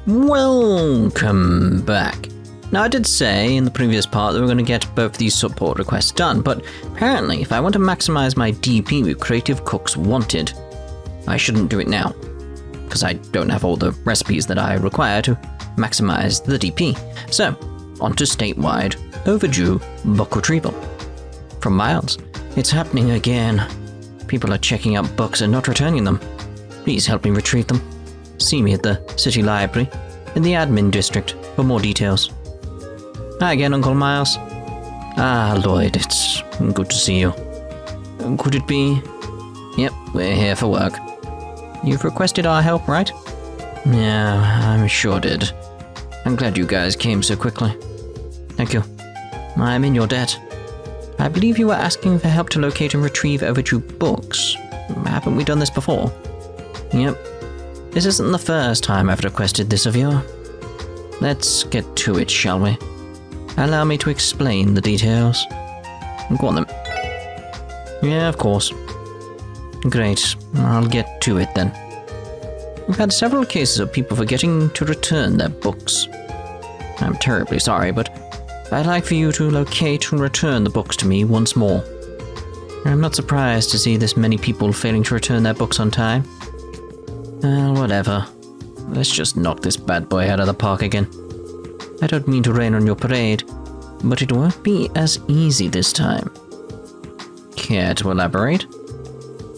Welcome back. Now, I did say in the previous part that we're going to get both these support requests done, but apparently if I want to maximize my DP with Creative Cooks Wanted, I shouldn't do it now, because I don't have all the recipes that I require to maximize the DP. So, on to statewide overdue book retrieval. From Miles, it's happening again. People are checking out books and not returning them. Please help me retrieve them. See me at the city library in the admin district for more details. Hi again, Uncle Miles. Ah, Lloyd, it's good to see you. Could it be? Yep, we're here for work. You've requested our help, right? Yeah, I sure did. I'm glad you guys came so quickly. Thank you. I'm in your debt. I believe you were asking for help to locate and retrieve overdue books. Haven't we done this before? Yep. This isn't the first time I've requested this of you. Let's get to it, shall we? Allow me to explain the details. Go on then. Yeah, of course. Great. I'll get to it then. We've had several cases of people forgetting to return their books. I'm terribly sorry, but I'd like for you to locate and return the books to me once more. I'm not surprised to see this many people failing to return their books on time. Whatever. Let's just knock this bad boy out of the park again. I don't mean to rain on your parade, but it won't be as easy this time. Care to elaborate?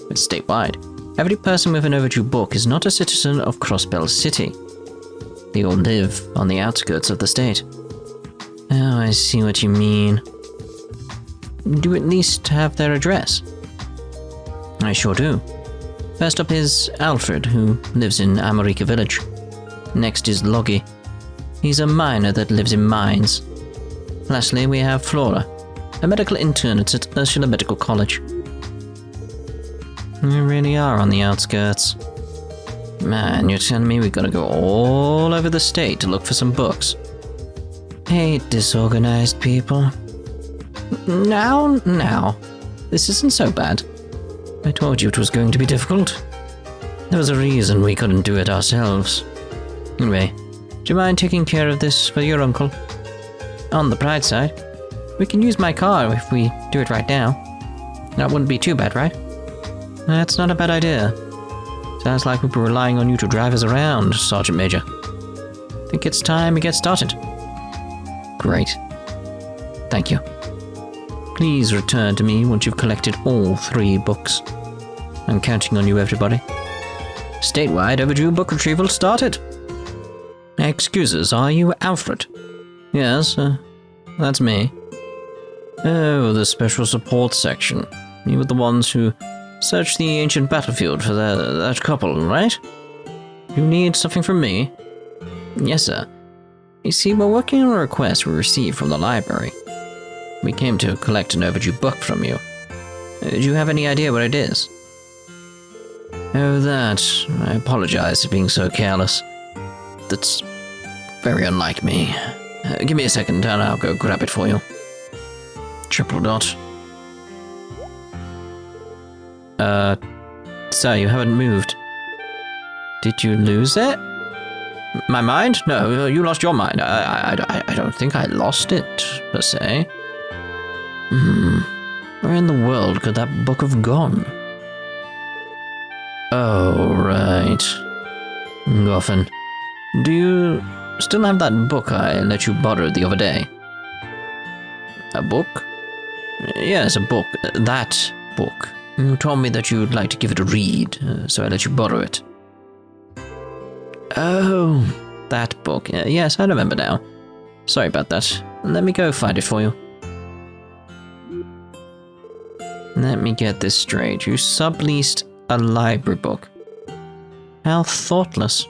It's statewide. Every person with an overdue book is not a citizen of Crossbell City. They all live on the outskirts of the state. Oh, I see what you mean. Do you at least have their address? I sure do. First up is Alfred, who lives in America Village. Next is Loggy. He's a miner that lives in mines. Lastly, we have Flora, a medical intern at Ursula Medical College. We really are on the outskirts. Man, you're telling me we've got to go all over the state to look for some books. Hate disorganized people. Now. This isn't so bad. I told you it was going to be difficult. There was a reason we couldn't do it ourselves. Anyway, do you mind taking care of this for your uncle? On the bright side, we can use my car if we do it right now. That wouldn't be too bad, right? That's not a bad idea. Sounds like we've been relying on you to drive us around, Sergeant Major. Think it's time we get started. Great. Thank you. Please return to me once you've collected all 3 books. I'm counting on you, everybody. Statewide overdue book retrieval started. Excuses, are you Alfred? Yes, that's me. Oh, the special support section. You were the ones who searched the ancient battlefield for that couple, right? You need something from me? Yes, sir. You see, we're working on a request we received from the library. We came to collect an overdue book from you. Do you have any idea what it is? Oh, that. I apologize for being so careless. That's very unlike me. Give me a second and I'll go grab it for you. Triple dot. Sir, you haven't moved. Did you lose it? My mind? No, you lost your mind. I don't think I lost it, per se. Where in the world could that book have gone? Oh, right. Goffin. Do you still have that book I let you borrow the other day? A book? Yes, a book. That book. You told me that you'd like to give it a read, so I let you borrow it. Oh, that book. Yes, I remember now. Sorry about that. Let me go find it for you. Let me get this straight. You subleased a library book. How thoughtless.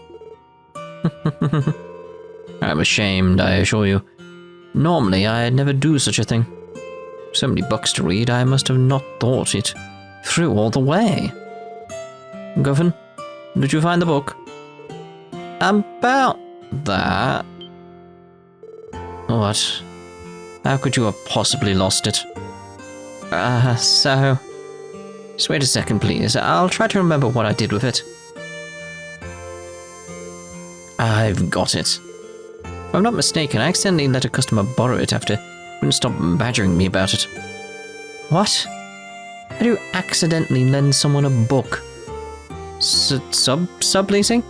I'm ashamed, I assure you. Normally, I'd never do such a thing. So many books to read, I must have not thought it through all the way. Goffin, did you find the book? About that? What? How could you have possibly lost it? So... Just wait a second, please. I'll try to remember what I did with it. I've got it. If I'm not mistaken, I accidentally let a customer borrow it after he wouldn't stop badgering me about it. What? How do you accidentally lend someone a book? Subleasing?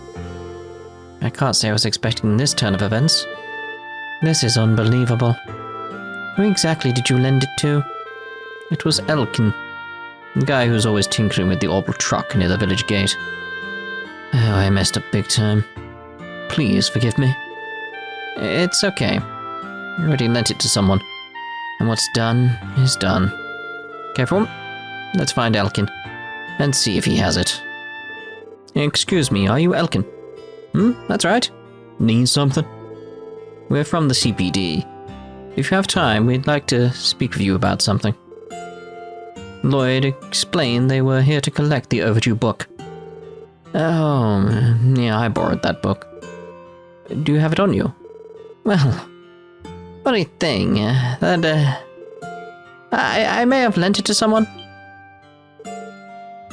I can't say I was expecting this turn of events. This is unbelievable. Who exactly did you lend it to? It was Elkin, the guy who's always tinkering with the orbital truck near the village gate. Oh, I messed up big time. Please forgive me. It's okay. I already lent it to someone, and what's done is done. Careful. Let's find Elkin, and see if he has it. Excuse me, are you Elkin? That's right. Need something? We're from the CPD. If you have time, we'd like to speak with you about something. Lloyd explained they were here to collect the overdue book. Oh, yeah, I borrowed that book. Do you have it on you? Well, funny thing, that, I may have lent it to someone.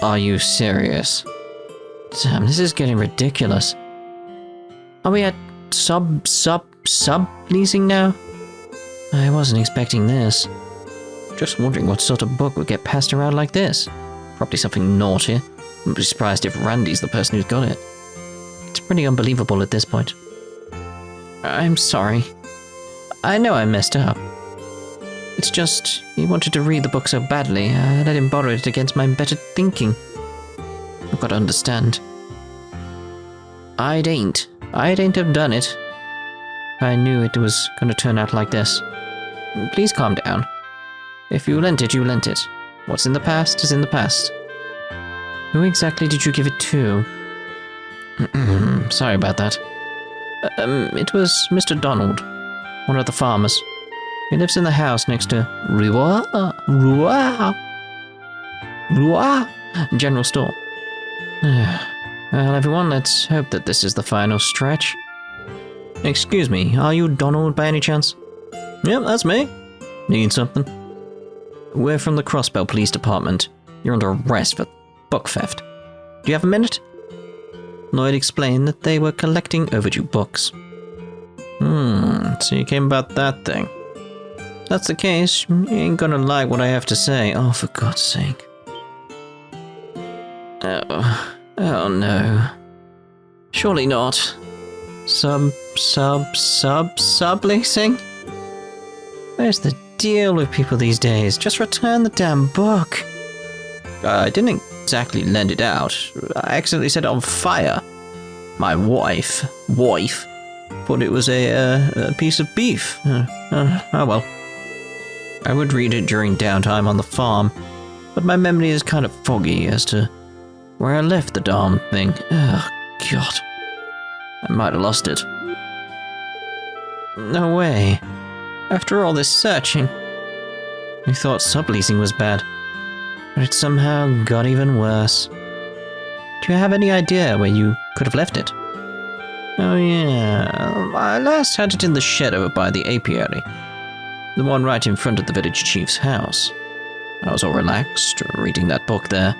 Are you serious? Damn, this is getting ridiculous. Are we at sub-leasing now? I wasn't expecting this. Just wondering what sort of book would get passed around like this. Probably something naughty. I'd be surprised if Randy's the person who's got it. It's pretty unbelievable at this point. I'm sorry. I know I messed up. It's just, he wanted to read the book so badly, I let him borrow it against my better thinking. You've got to understand. I ain't have done it. I knew it was going to turn out like this. Please calm down. If you lent it, you lent it. What's in the past is in the past. Who exactly did you give it to? Sorry about that. It was Mr. Donald, one of the farmers. He lives in the house next to Rua General Store. Well, everyone, let's hope that this is the final stretch. Excuse me, are you Donald by any chance? Yep, that's me. Need something? We're from the Crossbell Police Department. You're under arrest for book theft. Do you have a minute? Lloyd explained that they were collecting overdue books. So you came about that thing. If that's the case, you ain't gonna like what I have to say. Oh, for God's sake. Oh no. Surely not. Subleasing? Where's the deal with people these days? Just return the damn book. I didn't exactly lend it out. I accidentally set it on fire. My wife, thought it was a piece of beef. Oh well. I would read it during downtime on the farm, but my memory is kind of foggy as to where I left the darn thing. Oh, God. I might have lost it. No way. After all this searching, we thought subleasing was bad, but it somehow got even worse. Do you have any idea where you could have left it? Oh yeah, I last had it in the shed over by the apiary. The one right in front of the village chief's house. I was all relaxed, reading that book there.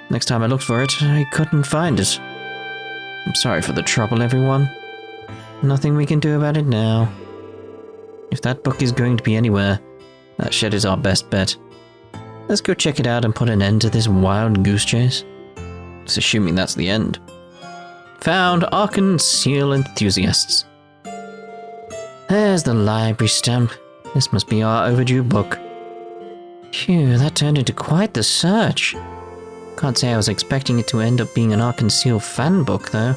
Next time I looked for it, I couldn't find it. I'm sorry for the trouble, everyone. Nothing we can do about it now. If that book is going to be anywhere, that shed is our best bet. Let's go check it out and put an end to this wild goose chase. It's assuming that's the end. Found Arkan Ciel Enthusiasts. There's the library stamp. This must be our overdue book. Phew, that turned into quite the search. Can't say I was expecting it to end up being an Arkan Ciel fan book, though.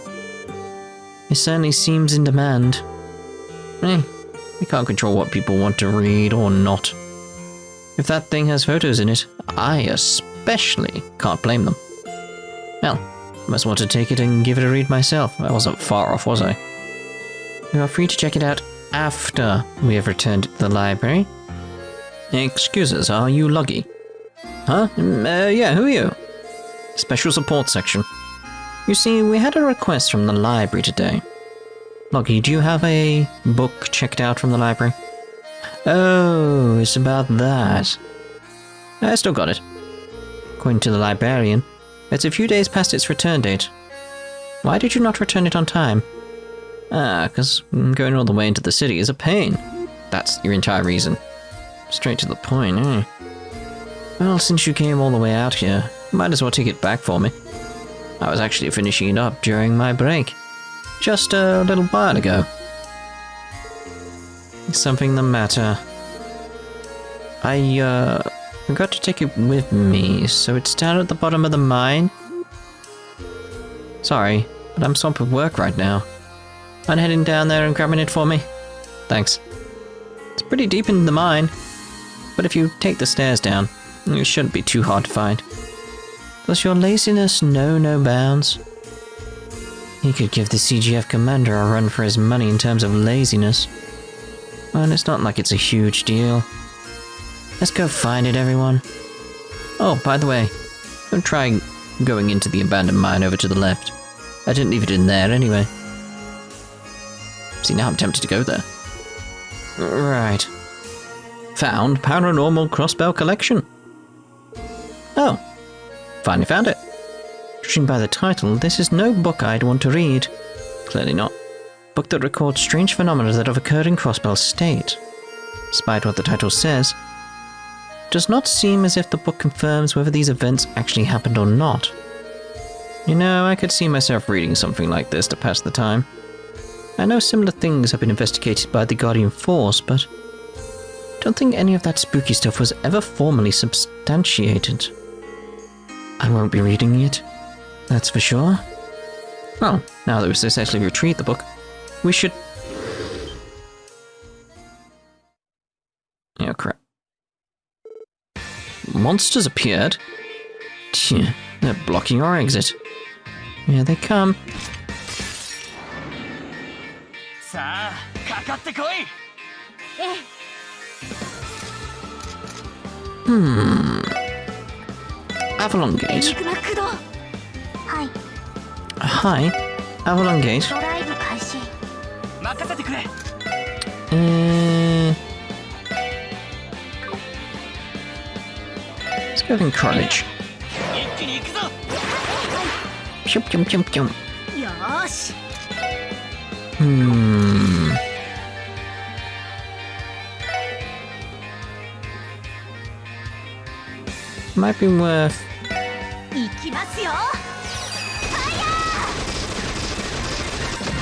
It certainly seems in demand. We can't control what people want to read or not. If that thing has photos in it, I especially can't blame them. Well, I must want to take it and give it a read myself. I wasn't far off, was I? You are free to check it out after we have returned it to the library. Excuse us, are you Loggy? Huh? Yeah, who are you? Special support section. You see, we had a request from the library today. Loggy, do you have a book checked out from the library? Oh, it's about that. I still got it. According to the librarian, it's a few days past its return date. Why did you not return it on time? Ah, because going all the way into the city is a pain. That's your entire reason. Straight to the point, eh? Well, since you came all the way out here, might as well take it back for me. I was actually finishing it up during my break. Just a little while ago. Something the matter? I forgot to take it with me, so it's down at the bottom of the mine. Sorry, but I'm swamped with work right now. Mind heading down there and grabbing it for me? Thanks. It's pretty deep in the mine, but if you take the stairs down, it shouldn't be too hard to find. Does your laziness know no bounds? He could give the CGF commander a run for his money in terms of laziness. And it's not like it's a huge deal. Let's go find it, everyone. Oh, by the way, don't try going into the abandoned mine over to the left. I didn't leave it in there anyway. See, now I'm tempted to go there. Right. Found Paranormal Crossbell collection. Oh, finally found it. Judging by the title, this is no book I'd want to read. Clearly not. Book that records strange phenomena that have occurred in Crossbell State. Despite what the title says, it does not seem as if the book confirms whether these events actually happened or not. You know, I could see myself reading something like this to pass the time. I know similar things have been investigated by the Guardian Force, but I don't think any of that spooky stuff was ever formally substantiated. I won't be reading it, that's for sure. Well, now that we've successfully retrieved the book, we should... Oh, crap. Monsters appeared? Tch, they're blocking our exit. Here they come. Avalon Gate. Hi, Avalon Gate. Let's go and encourage. Jump, jump, jump, jump. Might be worth...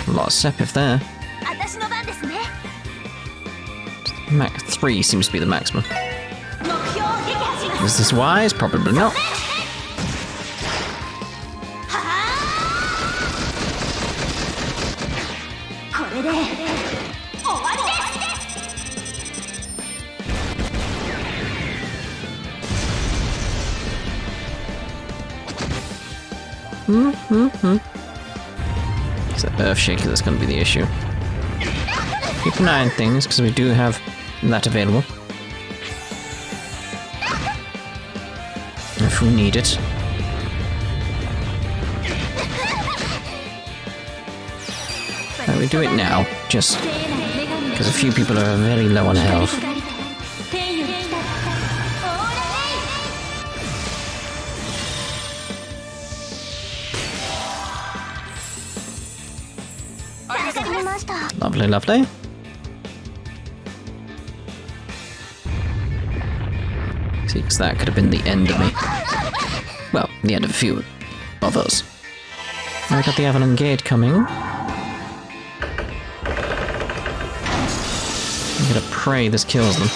A lot of Sepif there. Mach 3 seems to be the maximum. Is this wise? Probably not. It's that Earthshaker that's going to be the issue. Keep an eye on things, because we do have that available. If we need it. Right, we do it now, just because a few people are very low on health. Lovely, lovely. See, because that could have been the end of me. Well, the end of a few of us. I got the Avalon Gate coming. I'm gonna pray this kills them.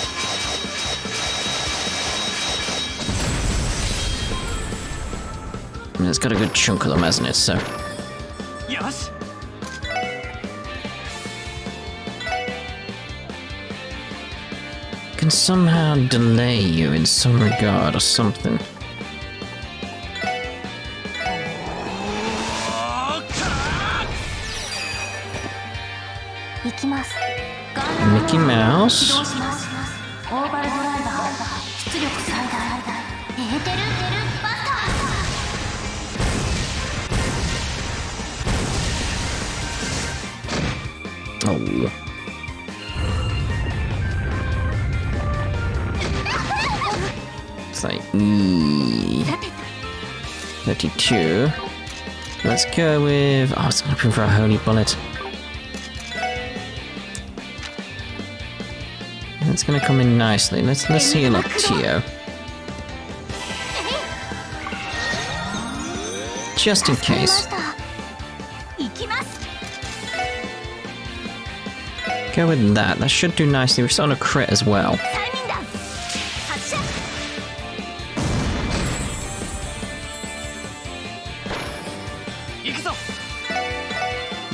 I mean, it's got a good chunk of them, hasn't it? So. Yes. Can somehow delay you in some regard or something. Mickey Mouse. Oh. It's like 32. Let's go with... Oh, I was hoping for a holy bullet. It's gonna come in nicely. Let's heal up Tio. Just in case. Go with that. That should do nicely. We're starting to crit as well.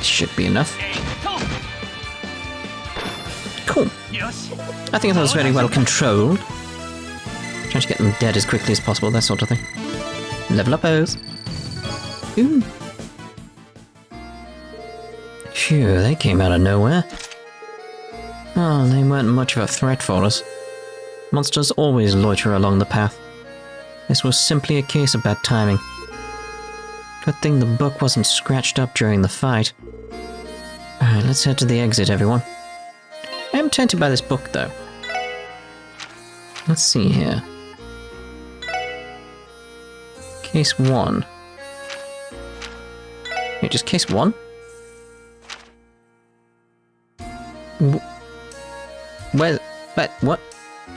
Should be enough. Cool. I think that was very well controlled. Trying to get them dead as quickly as possible, that sort of thing. Level up O's. Ooh. Phew, they came out of nowhere. Oh, they weren't much of a threat for us. Monsters always loiter along the path. This was simply a case of bad timing. Good thing the book wasn't scratched up during the fight. Alright, let's head to the exit, everyone. I am tempted by this book, though. Let's see here. Case 1. Wait, just case 1? Where? What?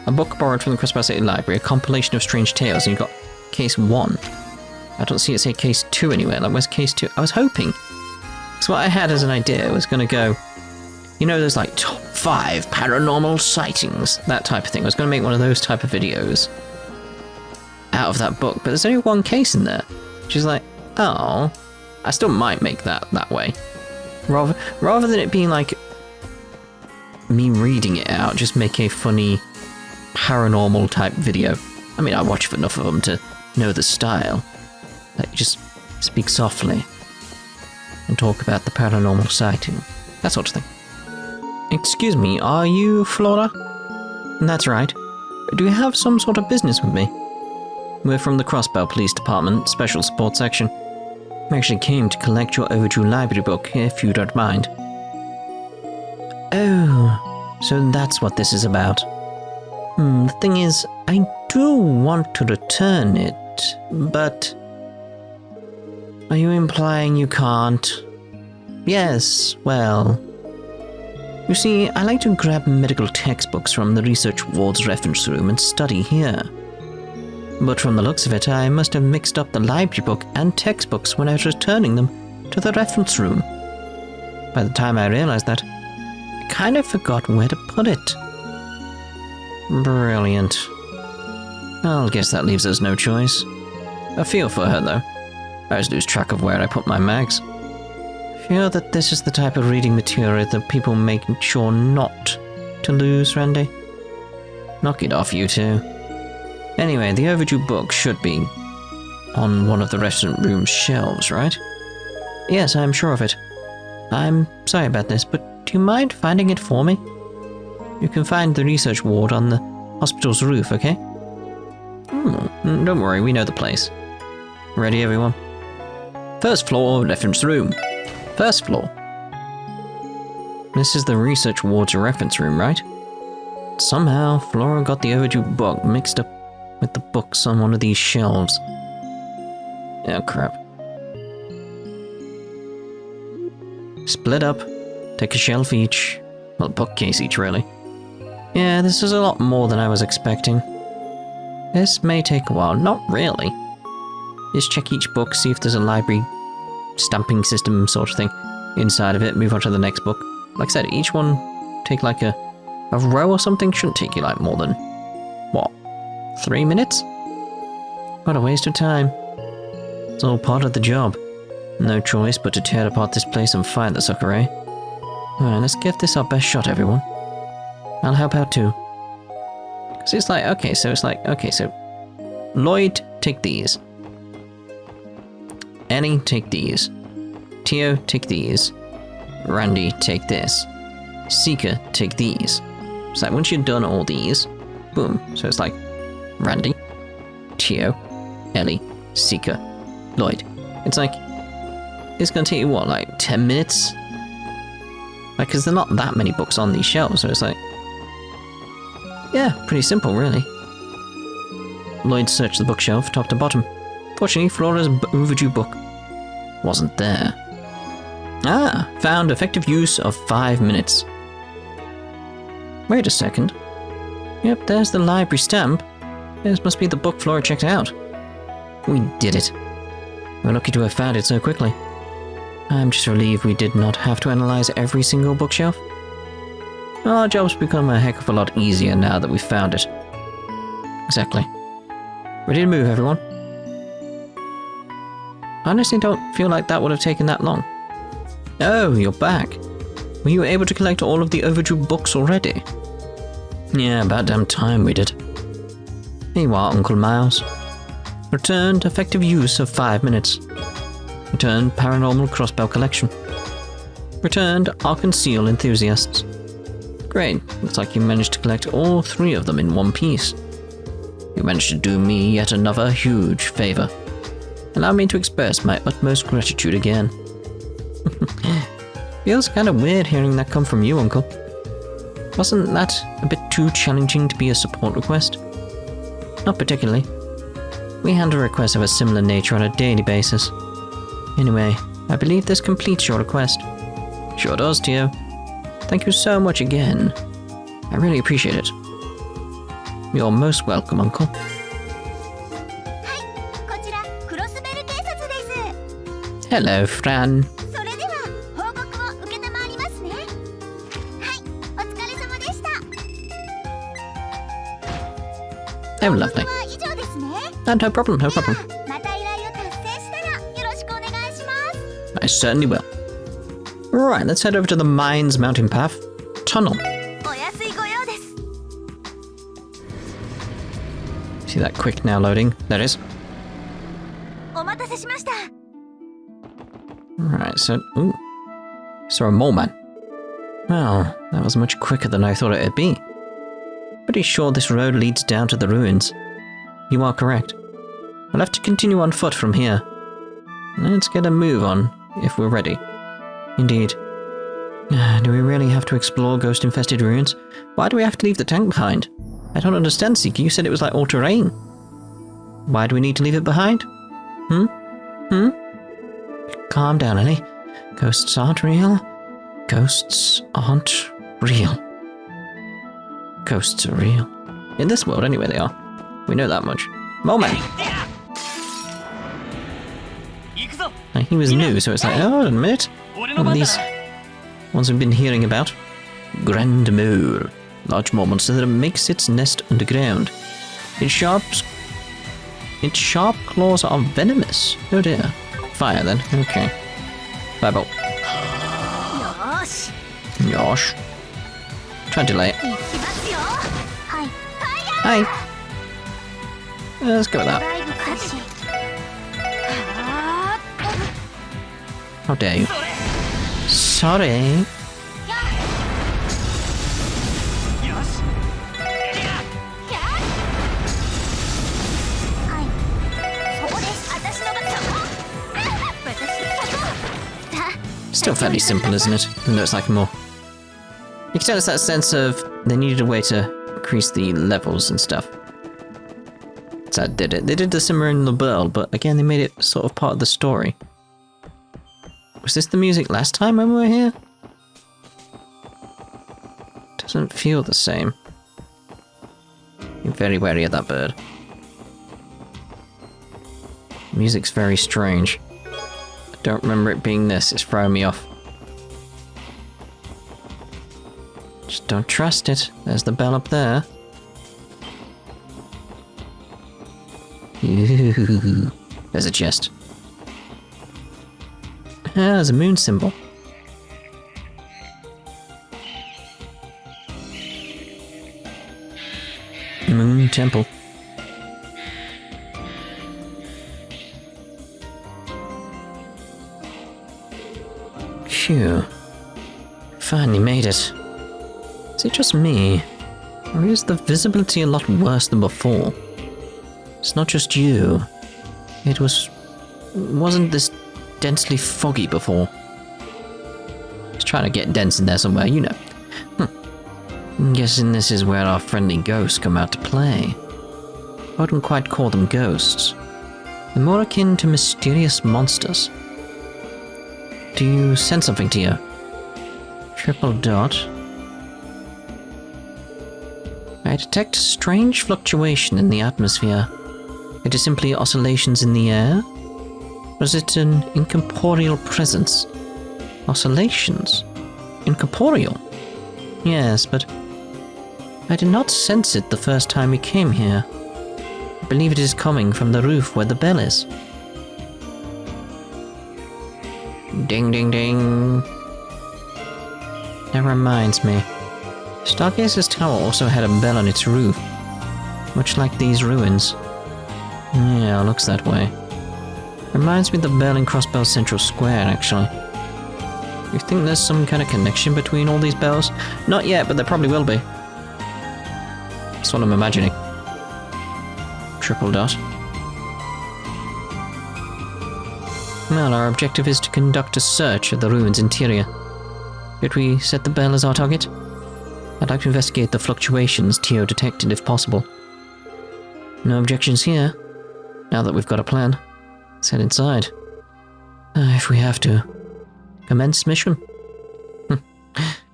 A book borrowed from the Crossbell City Library, a compilation of strange tales, and you got case 1. I don't see it say case 2 anywhere. Like, where's case 2? I was hoping. So what I had as an idea was going to go, you know, there's like top 5 paranormal sightings, that type of thing. I was going to make one of those type of videos out of that book, but there's only one case in there, which is like, oh, I still might make that way. Rather than it being like me reading it out, just make a funny paranormal type video. I mean, I watch enough of them to know the style. Like, just speak softly and talk about the paranormal sighting. That sort of thing. Excuse me, are you Flora? That's right. Do you have some sort of business with me? We're from the Crossbell Police Department, Special Support Section. We actually came to collect your overdue library book, if you don't mind. Oh, so that's what this is about. The thing is, I do want to return it, but... Are you implying you can't? Yes, well... You see, I like to grab medical textbooks from the research ward's reference room and study here. But from the looks of it, I must have mixed up the library book and textbooks when I was returning them to the reference room. By the time I realized that, I kind of forgot where to put it. Brilliant. I'll guess that leaves us no choice. I feel for her, though. I always lose track of where I put my mags. I feel that this is the type of reading material that people make sure not to lose, Randy. Knock it off, you two. Anyway, the overdue book should be on one of the restaurant room's shelves, right? Yes, I'm sure of it. I'm sorry about this, but do you mind finding it for me? You can find the research ward on the hospital's roof, okay? Don't worry, we know the place. Ready, everyone? First floor, reference room. First floor. This is the research ward's reference room, right? Somehow, Flora got the overdue book mixed up with the books on one of these shelves. Oh, crap. Split up. Take a shelf each. Well, a bookcase each, really. Yeah, this is a lot more than I was expecting. This may take a while. Not really. Just check each book, see if there's a library stamping system sort of thing inside of it, move on to the next book. Like I said, each one take like a row or something. Shouldn't take you like more than, what, 3 minutes? What a waste of time. It's all part of the job. No choice but to tear apart this place and find the sucker, eh? Alright, let's give this our best shot, everyone. I'll help out too. Because it's like, okay, so Lloyd, take these. Elie, take these. Tio, take these. Randy, take this. Seeker, take these. So like, once you've done all these, boom. So it's like, Randy, Tio, Elie, Seeker, Lloyd. It's like, it's gonna take you what, like 10 minutes? Like, because there are not that many books on these shelves, so it's like, yeah, pretty simple, really. Lloyd searched the bookshelf, top to bottom. Fortunately, Flora's overdue book wasn't there. Ah, found effective use of 5 minutes. Wait a second. Yep, there's the library stamp. This must be the book Flora checked out. We did it. We're lucky to have found it so quickly. I'm just relieved we did not have to analyze every single bookshelf. Our job's become a heck of a lot easier now that we've found it. Exactly. Ready to move, everyone? I honestly don't feel like that would have taken that long. Oh, you're back. Were you able to collect all of the overdue books already? Yeah, about damn time we did. Here you are, Uncle Miles. Returned effective use of 5 minutes. Returned Paranormal Crossbell collection. Returned Ciel Enthusiasts. Great, looks like you managed to collect all 3 of them in one piece. You managed to do me yet another huge favor. Allow me to express my utmost gratitude again. Feels kind of weird hearing that come from you, Uncle. Wasn't that a bit too challenging to be a support request? Not particularly. We handle requests of a similar nature on a daily basis. Anyway, I believe this completes your request. Sure does, Tio. Thank you so much again. I really appreciate it. You're most welcome, Uncle. Hello, Fran. Oh, lovely. No problem, no problem. I certainly will. Right, let's head over to the Mines Mountain Path Tunnel. See that quick now loading? There it is. Right, so... Ooh. Saw a mole man. Well, that was much quicker than I thought it'd be. Pretty sure this road leads down to the ruins. You are correct. We'll have to continue on foot from here. Let's get a move on, if we're ready. Indeed. Do we really have to explore ghost-infested ruins? Why do we have to leave the tank behind? I don't understand, Siki. You said it was like all-terrain. Why do we need to leave it behind? Calm down, Ellie. Ghosts aren't real. Ghosts aren't real. Ghosts are real. In this world, anyway, they are. We know that much. Moment! Like, he was new, so it's like, oh, a minute. One of these ones we've been hearing about. Grand Mole. Large mole monster that makes its nest underground. Its sharp claws are venomous. Oh dear. Fire then. Okay. Fireball. Yosh. Try and delay it. Hi. Let's go with that. How dare you? Sorry. Still fairly simple, isn't it? Even though it's like more... You can tell it's that sense of they needed a way to increase the levels and stuff. So that did it. They did the similar in Liberl, but again they made it sort of part of the story. Was this the music last time when we were here? Doesn't feel the same. You're very wary of that bird. Music's very strange. I don't remember it being this. It's throwing me off. Just don't trust it. There's the bell up there. Ooh, there's a chest. Ah, there's a moon symbol. Moon temple. Phew. Finally made it. Is it just me? Or is the visibility a lot worse than before? It's not just you. Wasn't this densely foggy before? Just trying to get dense in there somewhere, you know. I'm guessing this is where our friendly ghosts come out to play. I wouldn't quite call them ghosts. They're more akin to mysterious monsters. Do you sense something, Tio? Triple dot. I I detect a strange fluctuation in the atmosphere. It is simply oscillations in the air? Or is it an incorporeal presence? Oscillations? Incorporeal? Yes, but I did not sense it the first time we came here. I believe it is coming from the roof where the bell is. Ding ding ding. That reminds me. Stargazer's Tower also had a bell on its roof, much like these ruins. Yeah, looks that way. Reminds me of the bell in Crossbell Central Square, actually. You think there's some kind of connection between all these bells? Not yet, but there probably will be. That's what I'm imagining. Triple dot. Well, our objective is to conduct a search of the ruins' interior. Should we set the bell as our target? I'd like to investigate the fluctuations Tio detected if possible. No objections here. Now that we've got a plan, let's head inside. If we have to. Commence mission.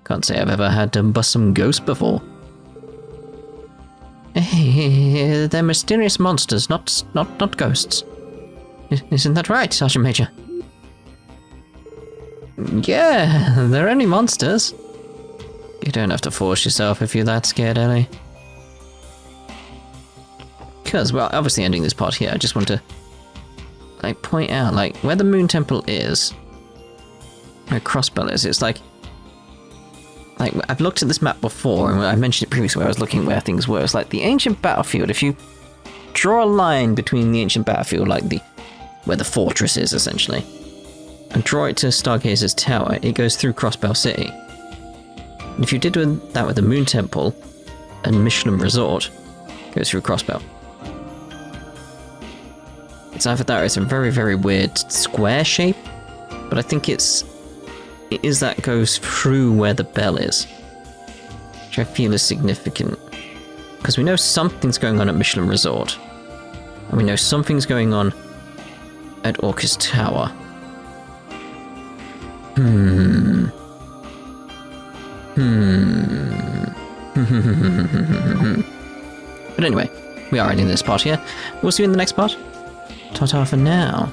Can't say I've ever had to bust some ghosts before. Hey, they're mysterious monsters, not ghosts. Isn't that right, Sergeant Major? Yeah, they're only monsters. You don't have to force yourself if you're that scared, Ellie. Because, well, obviously ending this part here, I just want to, like, point out, like, where the Moon Temple is, where Crossbell is, it's like, I've looked at this map before, and I mentioned it previously where I was looking where things were. It's like the ancient battlefield. If you draw a line between the ancient battlefield, like where the fortress is, essentially, and draw it to Stargazer's Tower, it goes through Crossbell City. And if you did that with the Moon Temple and Michelin Resort, it goes through Crossbell. It's either that or it's a very, very weird square shape, but I think it is that goes through where the bell is, which I feel is significant. Because we know something's going on at Michelin Resort, and we know something's going on at Orcus Tower. But anyway, we are ending this part here. We'll see you in the next part. Ta-ta for now.